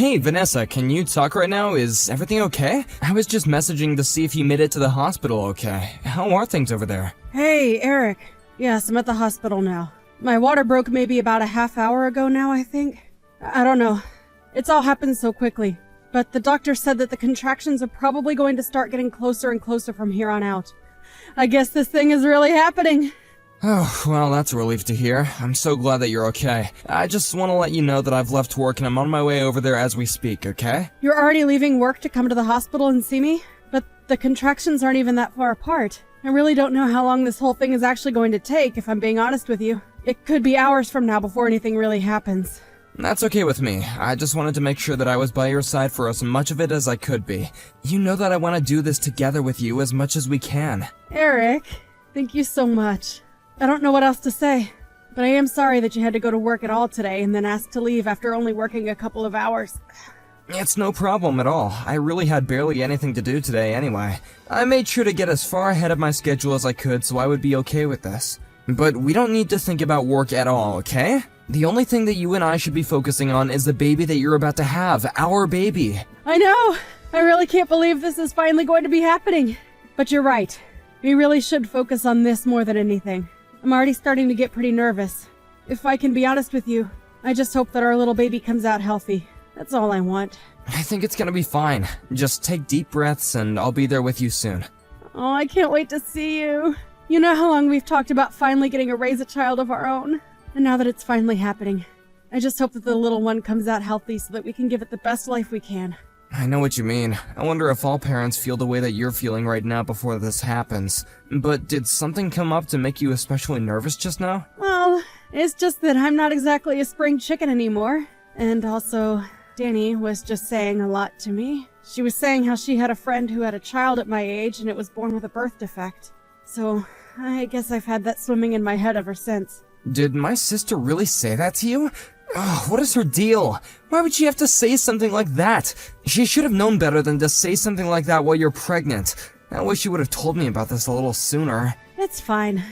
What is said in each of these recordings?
Hey, Vanessa, can you talk right now? Is everything okay? I was just messaging to see if you made it to the hospital okay. How are things over there? Hey, Eric. Yes, I'm at the hospital now. My water broke maybe about a half hour ago now, I think. I don't know. It's all happened so quickly. But the doctor said that the contractions are probably going to start getting closer and closer from here on out. I guess this thing is really happening. Oh, well, that's a relief to hear. I'm so glad that you're okay. I just want to let you know that I've left work and I'm on my way over there as we speak, okay? You're already leaving work to come to the hospital and see me? But the contractions aren't even that far apart. I really don't know how long this whole thing is actually going to take, if I'm being honest with you. It could be hours from now before anything really happens. That's okay with me. I just wanted to make sure that I was by your side for as much of it as I could be. You know that I want to do this together with you as much as we can. Eric, thank you so much. I don't know what else to say, but I am sorry that you had to go to work at all today and then asked to leave after only working a couple of hours. It's no problem at all. I really had barely anything to do today anyway. I made sure to get as far ahead of my schedule as I could so I would be okay with this. But we don't need to think about work at all, okay? The only thing that you and I should be focusing on is the baby that you're about to have, our baby. I know! I really can't believe this is finally going to be happening. But you're right. We really should focus on this more than anything. I'm already starting to get pretty nervous. If I can be honest with you, I just hope that our little baby comes out healthy. That's all I want. I think it's gonna be fine. Just take deep breaths and I'll be there with you soon. Oh, I can't wait to see you. You know how long we've talked about finally getting to raise a child of our own? And now that it's finally happening, I just hope that the little one comes out healthy so that we can give it the best life we can. I know what you mean. I wonder if all parents feel the way that you're feeling right now before this happens. But did something come up to make you especially nervous just now? Well, it's just that I'm not exactly a spring chicken anymore. And also, Danny was just saying a lot to me. She was saying how she had a friend who had a child at my age and it was born with a birth defect. So, I guess I've had that swimming in my head ever since. Did my sister really say that to you? Ugh, what is her deal? Why would she have to say something like that? She should have known better than to say something like that while you're pregnant. I wish you would have told me about this a little sooner. It's fine.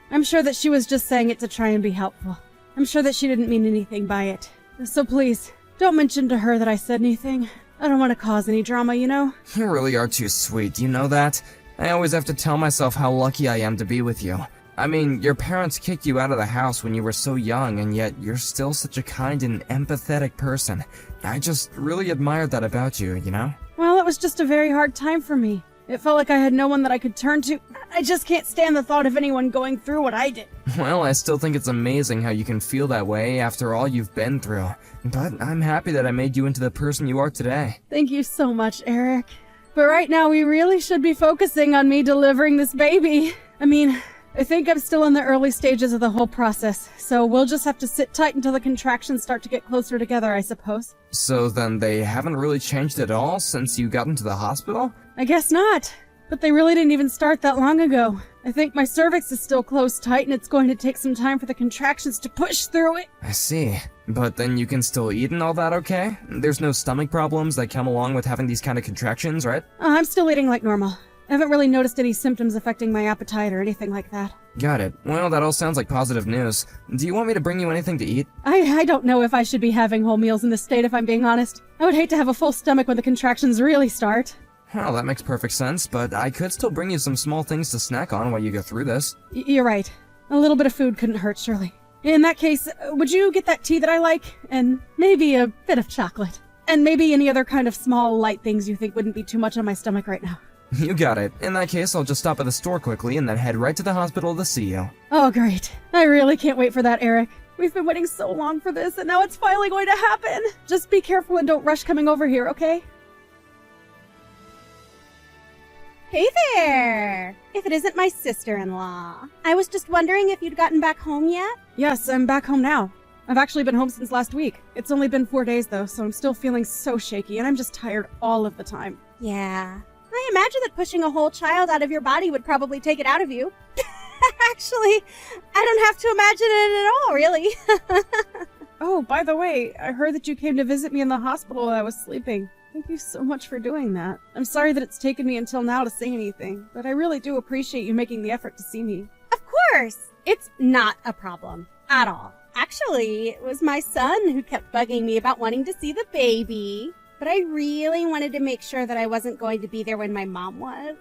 I'm sure that she was just saying it to try and be helpful. I'm sure that she didn't mean anything by it. So please, don't mention to her that I said anything. I don't want to cause any drama, you know? You really are too sweet, you know that? I always have to tell myself how lucky I am to be with you. I mean, your parents kicked you out of the house when you were so young, and yet you're still such a kind and empathetic person. I just really admired that about you, you know? Well, it was just a very hard time for me. It felt like I had no one that I could turn to. I just can't stand the thought of anyone going through what I did. Well, I still think it's amazing how you can feel that way after all you've been through. But I'm happy that I made you into the person you are today. Thank you so much, Eric. But right now, we really should be focusing on me delivering this baby. I think I'm still in the early stages of the whole process, so we'll just have to sit tight until the contractions start to get closer together, I suppose. So then they haven't really changed at all since you got into the hospital? I guess not. But they really didn't even start that long ago. I think my cervix is still closed tight and it's going to take some time for the contractions to push through it. I see. But then you can still eat and all that, okay? There's no stomach problems that come along with having these kind of contractions, right? I'm still eating like normal. I haven't really noticed any symptoms affecting my appetite or anything like that. Got it. Well, that all sounds like positive news. Do you want me to bring you anything to eat? I don't know if I should be having whole meals in this state, if I'm being honest. I would hate to have a full stomach when the contractions really start. Well, that makes perfect sense, but I could still bring you some small things to snack on while you go through this. You're right. A little bit of food couldn't hurt, surely. In that case, would you get that tea that I like? And maybe a bit of chocolate. And maybe any other kind of small, light things you think wouldn't be too much on my stomach right now. You got it. In that case, I'll just stop at the store quickly and then head right to the hospital to see you. Oh, great. I really can't wait for that, Eric. We've been waiting so long for this, and now it's finally going to happen. Just be careful and don't rush coming over here, okay? Hey there! If it isn't my sister-in-law. I was just wondering if you'd gotten back home yet? Yes, I'm back home now. I've actually been home since last week. It's only been 4 days, though, so I'm still feeling so shaky, and I'm just tired all of the time. Yeah. I imagine that pushing a whole child out of your body would probably take it out of you. Actually, I don't have to imagine it at all, really. Oh, by the way, I heard that you came to visit me in the hospital while I was sleeping. Thank you so much for doing that. I'm sorry that it's taken me until now to say anything, but I really do appreciate you making the effort to see me. Of course! It's not a problem. At all. Actually, it was my son who kept bugging me about wanting to see the baby. But I really wanted to make sure that I wasn't going to be there when my mom was.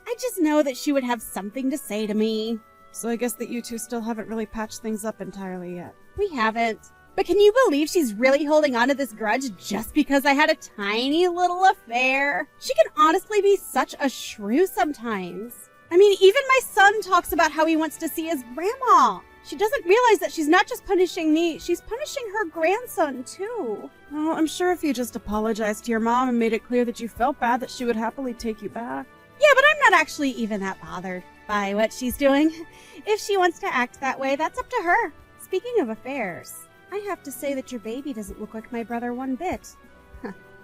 I just know that she would have something to say to me. So I guess that you two still haven't really patched things up entirely yet. We haven't. But can you believe she's really holding on to this grudge just because I had a tiny little affair? She can honestly be such a shrew sometimes. I mean, even my son talks about how he wants to see his grandma. She doesn't realize that she's not just punishing me, she's punishing her grandson too. Well, I'm sure if you just apologized to your mom and made it clear that you felt bad, that she would happily take you back. Yeah, but I'm not actually even that bothered by what she's doing. If she wants to act that way, that's up to her. Speaking of affairs, I have to say that your baby doesn't look like my brother one bit.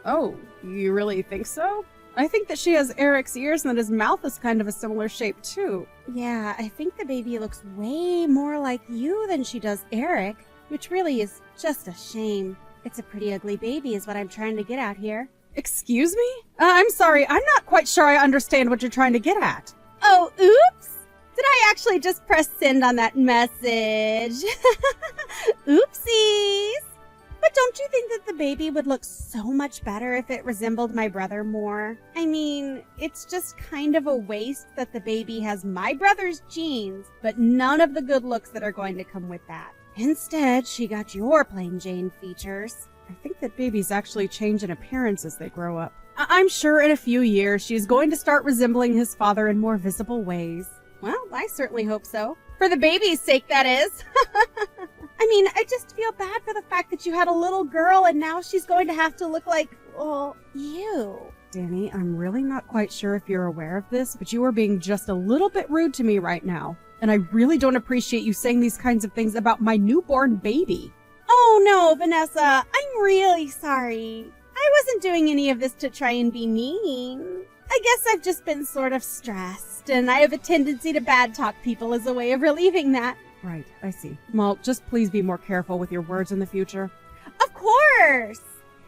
Oh, you really think so? I think that she has Eric's ears and that his mouth is kind of a similar shape too. Yeah, I think the baby looks way more like you than she does Eric, which really is just a shame. It's a pretty ugly baby is what I'm trying to get at here. Excuse me? I'm sorry, I'm not quite sure I understand what you're trying to get at. Oh, oops! Did I actually just press send on that message? Oopsies! But don't you think that the baby would look so much better if it resembled my brother more? I mean, it's just kind of a waste that the baby has my brother's genes, but none of the good looks that are going to come with that. Instead, she got your plain Jane features. I think that babies actually change in appearance as they grow up. I'm sure in a few years she's going to start resembling his father in more visible ways. Well, I certainly hope so. For the baby's sake, that is. I mean, I just feel bad for the fact that you had a little girl and now she's going to have to look like, well, you. Danny, I'm really not quite sure if you're aware of this, but you are being just a little bit rude to me right now. And I really don't appreciate you saying these kinds of things about my newborn baby. Oh no, Vanessa, I'm really sorry. I wasn't doing any of this to try and be mean. I guess I've just been sort of stressed, and I have a tendency to bad talk people as a way of relieving that. Right, I see. Well, just please be more careful with your words in the future. Of course!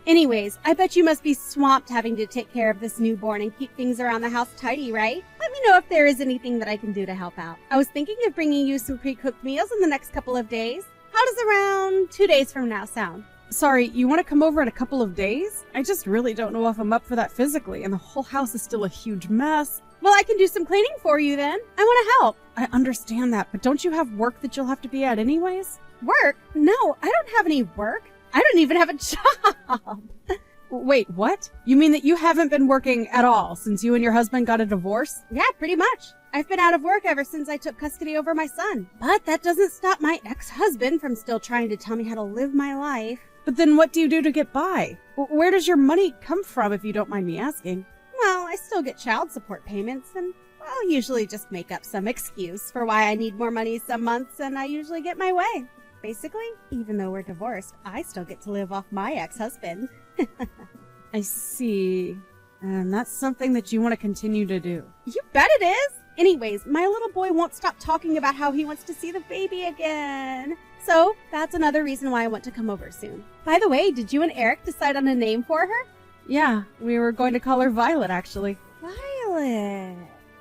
Anyways, I bet you must be swamped having to take care of this newborn and keep things around the house tidy, right? Let me know if there is anything that I can do to help out. I was thinking of bringing you some pre-cooked meals in the next couple of days. How does around 2 days from now sound? Sorry, you want to come over in a couple of days? I just really don't know if I'm up for that physically, and the whole house is still a huge mess. Well, I can do some cleaning for you then. I want to help. I understand that, but don't you have work that you'll have to be at anyways? Work? No, I don't have any work. I don't even have a job. Wait, what? You mean that you haven't been working at all since you and your husband got a divorce? Yeah, pretty much. I've been out of work ever since I took custody over my son. But that doesn't stop my ex-husband from still trying to tell me how to live my life. But then what do you do to get by? Where does your money come from, if you don't mind me asking? Well, I still get child support payments, and I'll usually just make up some excuse for why I need more money some months, and I usually get my way. Basically, even though we're divorced, I still get to live off my ex-husband. I see. And that's something that you want to continue to do. You bet it is! Anyways, my little boy won't stop talking about how he wants to see the baby again. So, that's another reason why I want to come over soon. By the way, did you and Eric decide on a name for her? Yeah, we were going to call her Violet, actually. Violet.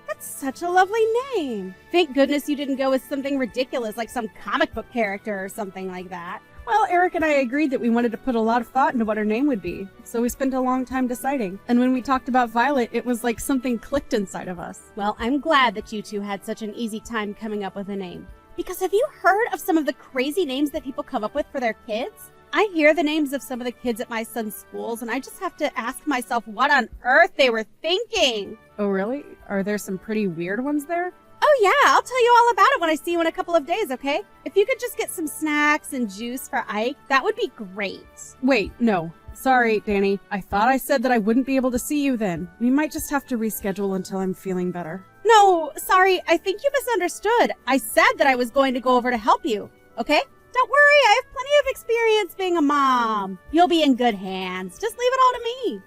That's such a lovely name. Thank goodness you didn't go with something ridiculous like some comic book character or something like that. Well, Eric and I agreed that we wanted to put a lot of thought into what her name would be, so we spent a long time deciding. And when we talked about Violet, it was like something clicked inside of us. Well, I'm glad that you two had such an easy time coming up with a name. Because have you heard of some of the crazy names that people come up with for their kids? I hear the names of some of the kids at my son's schools, and I just have to ask myself what on earth they were thinking. Oh, really? Are there some pretty weird ones there? Oh yeah, I'll tell you all about it when I see you in a couple of days, okay? If you could just get some snacks and juice for Ike, that would be great. Wait, no. Sorry, Danny. I thought I said that I wouldn't be able to see you then. We might just have to reschedule until I'm feeling better. No, sorry, I think you misunderstood. I said that I was going to go over to help you, okay? Don't worry, I have plenty of experience being a mom. You'll be in good hands. Just leave it all to me.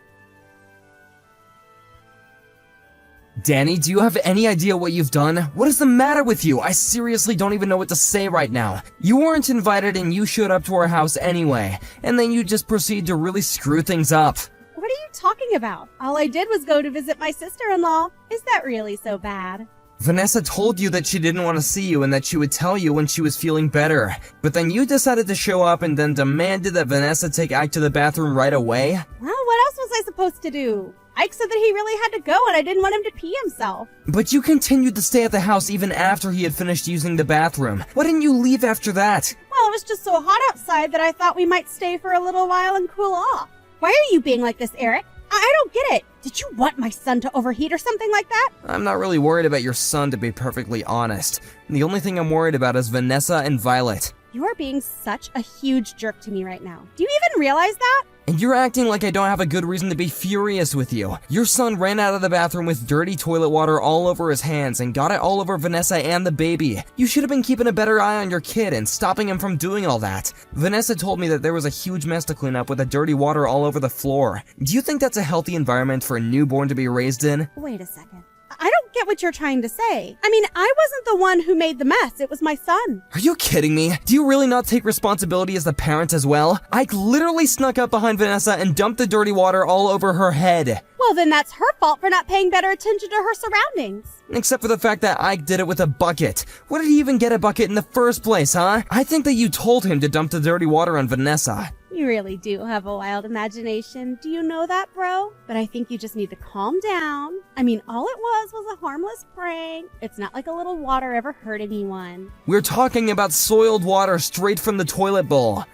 Danny, do you have any idea what you've done? What is the matter with you? I seriously don't even know what to say right now. You weren't invited and you showed up to our house anyway, and then you just proceed to really screw things up. What are you talking about? All I did was go to visit my sister-in-law. Is that really so bad? Vanessa told you that she didn't want to see you and that she would tell you when she was feeling better. But then you decided to show up and then demanded that Vanessa take Ike to the bathroom right away? Well, what else was I supposed to do? Ike said that he really had to go and I didn't want him to pee himself. But you continued to stay at the house even after he had finished using the bathroom. Why didn't you leave after that? Well, it was just so hot outside that I thought we might stay for a little while and cool off. Why are you being like this, Eric? I don't get it. Did you want my son to overheat or something like that? I'm not really worried about your son, to be perfectly honest. The only thing I'm worried about is Vanessa and Violet. You are being such a huge jerk to me right now. Do you even realize that? And you're acting like I don't have a good reason to be furious with you. Your son ran out of the bathroom with dirty toilet water all over his hands and got it all over Vanessa and the baby. You should have been keeping a better eye on your kid and stopping him from doing all that. Vanessa told me that there was a huge mess to clean up with the dirty water all over the floor. Do you think that's a healthy environment for a newborn to be raised in? Wait a second. I don't get what you're trying to say. I mean, I wasn't the one who made the mess. It was my son. Are you kidding me? Do you really not take responsibility as the parent as well? Ike literally snuck up behind Vanessa and dumped the dirty water all over her head. Well, then that's her fault for not paying better attention to her surroundings. Except for the fact that Ike did it with a bucket. Where did he even get a bucket in the first place, huh? I think that you told him to dump the dirty water on Vanessa. You really do have a wild imagination. Do you know that, bro? But I think you just need to calm down. I mean, all it was a harmless prank. It's not like a little water ever hurt anyone. We're talking about soiled water straight from the toilet bowl.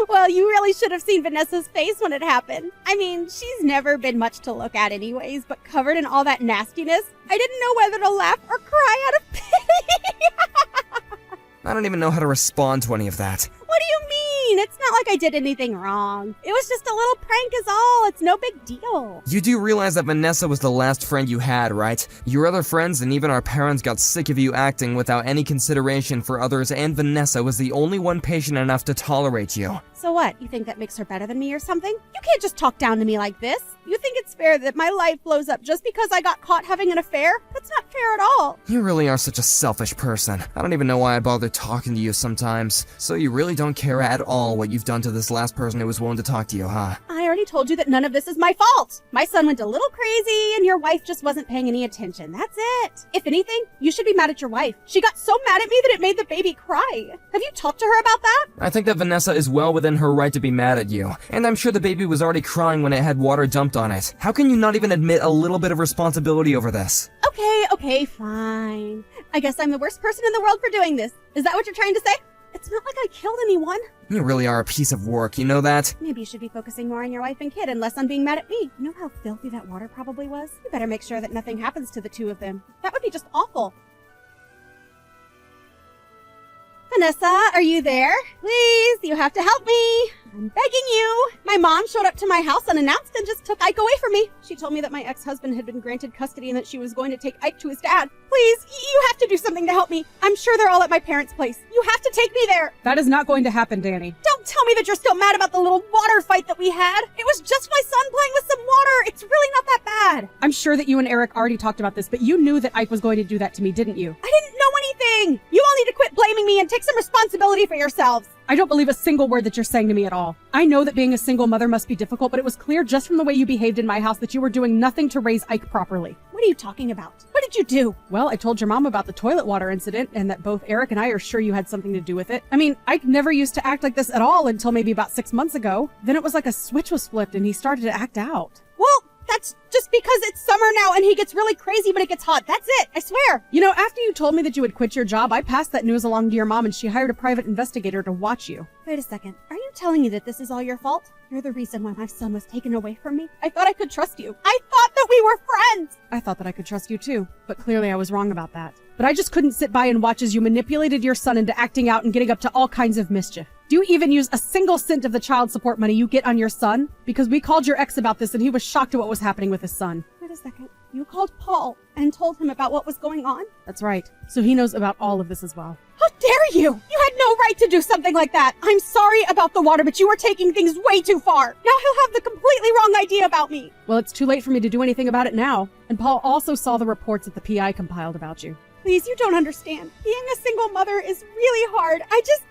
Well, you really should have seen Vanessa's face when it happened. I mean, she's never been much to look at anyways, but covered in all that nastiness, I didn't know whether to laugh or cry out of pity. I don't even know how to respond to any of that. What do you mean? It's not like I did anything wrong. It was just a little prank is all. It's no big deal. You do realize that Vanessa was the last friend you had, right? Your other friends and even our parents got sick of you acting without any consideration for others, and Vanessa was the only one patient enough to tolerate you. So what? You think that makes her better than me or something? You can't just talk down to me like this. You think it's fair that my life blows up just because I got caught having an affair? That's not fair at all. You really are such a selfish person. I don't even know why I bother talking to you sometimes. So you really don't care at all what you've done to this last person who was willing to talk to you, huh? I already told you that none of this is my fault. My son went a little crazy and your wife just wasn't paying any attention. That's it. If anything, you should be mad at your wife. She got so mad at me that it made the baby cry. Have you talked to her about that? I think that Vanessa is well within her right to be mad at you. And I'm sure the baby was already crying when it had water dumped on it. How can you not even admit a little bit of responsibility over this? Okay, fine. I guess I'm the worst person in the world for doing this. Is that what you're trying to say? It's not like I killed anyone. You really are a piece of work, you know that? Maybe you should be focusing more on your wife and kid and less on being mad at me. You know how filthy that water probably was? You better make sure that nothing happens to the two of them. That would be just awful. Vanessa, are you there? Please, you have to help me. I'm begging you. My mom showed up to my house unannounced and just took Ike away from me. She told me that my ex-husband had been granted custody and that she was going to take Ike to his dad. Please, you have to do something to help me. I'm sure they're all at my parents' place. You have to take me there. That is not going to happen, Danny. Don't tell me that you're still mad about the little water fight that we had. It was just my son playing with some water. It's really not that bad. I'm sure that you and Eric already talked about this, but you knew that Ike was going to do that to me, didn't you? I didn't know anything. You all need to quit blaming me and take some responsibility for yourselves. I don't believe a single word that you're saying to me at all. I know that being a single mother must be difficult, but it was clear just from the way you behaved in my house that you were doing nothing to raise Ike properly. What are you talking about? What did you do? Well, I told your mom about the toilet water incident and that both Eric and I are sure you had something to do with it. I mean, Ike never used to act like this at all until maybe about 6 months ago. Then it was like a switch was flipped and he started to act out. Well, that's just because it's summer now and he gets really crazy when it gets hot. That's it. I swear. You know, after you told me that you would quit your job, I passed that news along to your mom and she hired a private investigator to watch you. Wait a second. Are you telling me that this is all your fault? You're the reason why my son was taken away from me? I thought I could trust you. I thought that we were friends. I thought that I could trust you too, but clearly I was wrong about that. But I just couldn't sit by and watch as you manipulated your son into acting out and getting up to all kinds of mischief. Do you even use a single cent of the child support money you get on your son? Because we called your ex about this and he was shocked at what was happening with his son. Wait a second. You called Paul and told him about what was going on? That's right. So he knows about all of this as well. How dare you! You had no right to do something like that! I'm sorry about the water, but you were taking things way too far! Now he'll have the completely wrong idea about me! Well, it's too late for me to do anything about it now. And Paul also saw the reports that the PI compiled about you. Please, you don't understand. Being a single mother is really hard. I just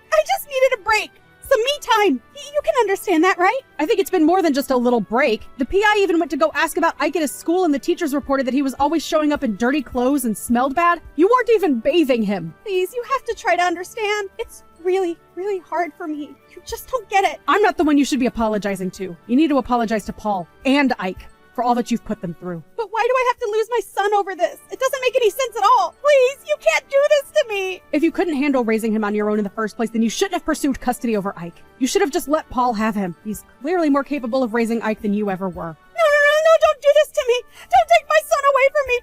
needed a break. some me time. You can understand that, right? I think it's been more than just a little break. The PI even went to go ask about Ike at his school, and the teachers reported that he was always showing up in dirty clothes and smelled bad. You weren't even bathing him. Please, you have to try to understand. It's really, really hard for me. You just don't get it. I'm not the one you should be apologizing to. You need to apologize to Paul and Ike for all that you've put them through. But why do I have to lose my son over this? It doesn't make any sense at all. Please, you can't do this to me. If you couldn't handle raising him on your own in the first place, then you shouldn't have pursued custody over Ike. You should have just let Paul have him. He's clearly more capable of raising Ike than you ever were. No, don't do this to me. Don't take my son away from me,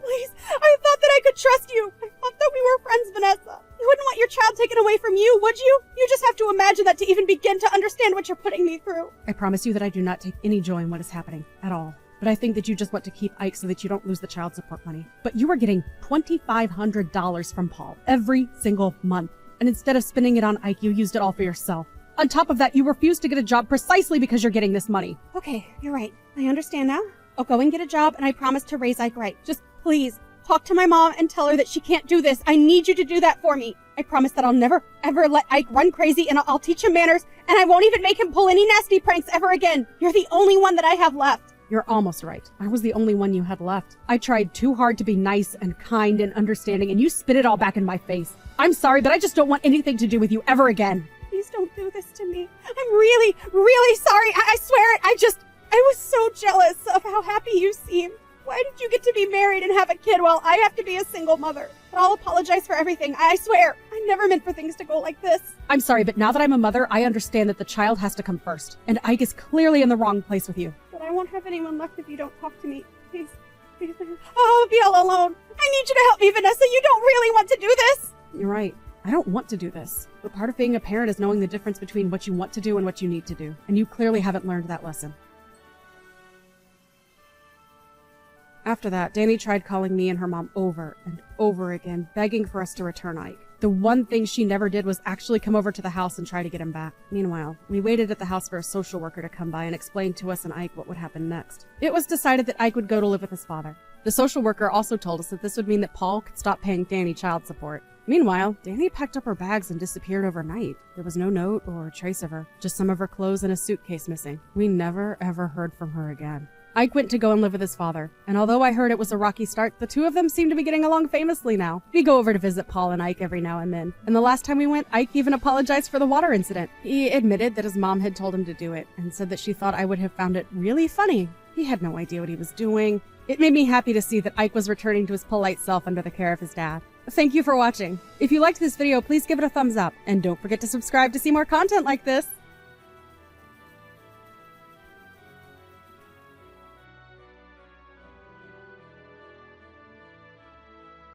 please. I thought that I could trust you. I thought that we were friends, Vanessa. You wouldn't want your child taken away from you, would you? You just have to imagine that to even begin to understand what you're putting me through. I promise you that I do not take any joy in what is happening at all. But I think that you just want to keep Ike so that you don't lose the child support money. But you are getting $2,500 from Paul every single month. And instead of spending it on Ike, you used it all for yourself. On top of that, you refused to get a job precisely because you're getting this money. Okay, you're right. I understand now. I'll go and get a job, and I promise to raise Ike right. Just please, talk to my mom and tell her that she can't do this. I need you to do that for me. I promise that I'll never, ever let Ike run crazy, and I'll teach him manners, and I won't even make him pull any nasty pranks ever again. You're the only one that I have left. You're almost right. I was the only one you had left. I tried too hard to be nice and kind and understanding, and you spit it all back in my face. I'm sorry, but I just don't want anything to do with you ever again. Please don't do this to me. I'm really, really sorry. I swear it. I was so jealous of how happy you seem. Why did you get to be married and have a kid while I have to be a single mother? But I'll apologize for everything. I swear. I never meant for things to go like this. I'm sorry, but now that I'm a mother, I understand that the child has to come first. And Ike is clearly in the wrong place with you. But I won't have anyone left if you don't talk to me. Please. I'll be all alone. I need you to help me, Vanessa. You don't really want to do this. You're right. I don't want to do this. But part of being a parent is knowing the difference between what you want to do and what you need to do. And you clearly haven't learned that lesson. After that, Danny tried calling me and her mom over and over again, begging for us to return Ike. The one thing she never did was actually come over to the house and try to get him back. Meanwhile, we waited at the house for a social worker to come by and explain to us and Ike what would happen next. It was decided that Ike would go to live with his father. The social worker also told us that this would mean that Paul could stop paying Danny child support. Meanwhile, Danny packed up her bags and disappeared overnight. There was no note or trace of her, just some of her clothes and a suitcase missing. We never ever heard from her again. Ike went to go and live with his father, and although I heard it was a rocky start, the two of them seem to be getting along famously now. We go over to visit Paul and Ike every now and then, and the last time we went, Ike even apologized for the water incident. He admitted that his mom had told him to do it, and said that she thought I would have found it really funny. He had no idea what he was doing. It made me happy to see that Ike was returning to his polite self under the care of his dad. Thank you for watching. If you liked this video, please give it a thumbs up, and don't forget to subscribe to see more content like this.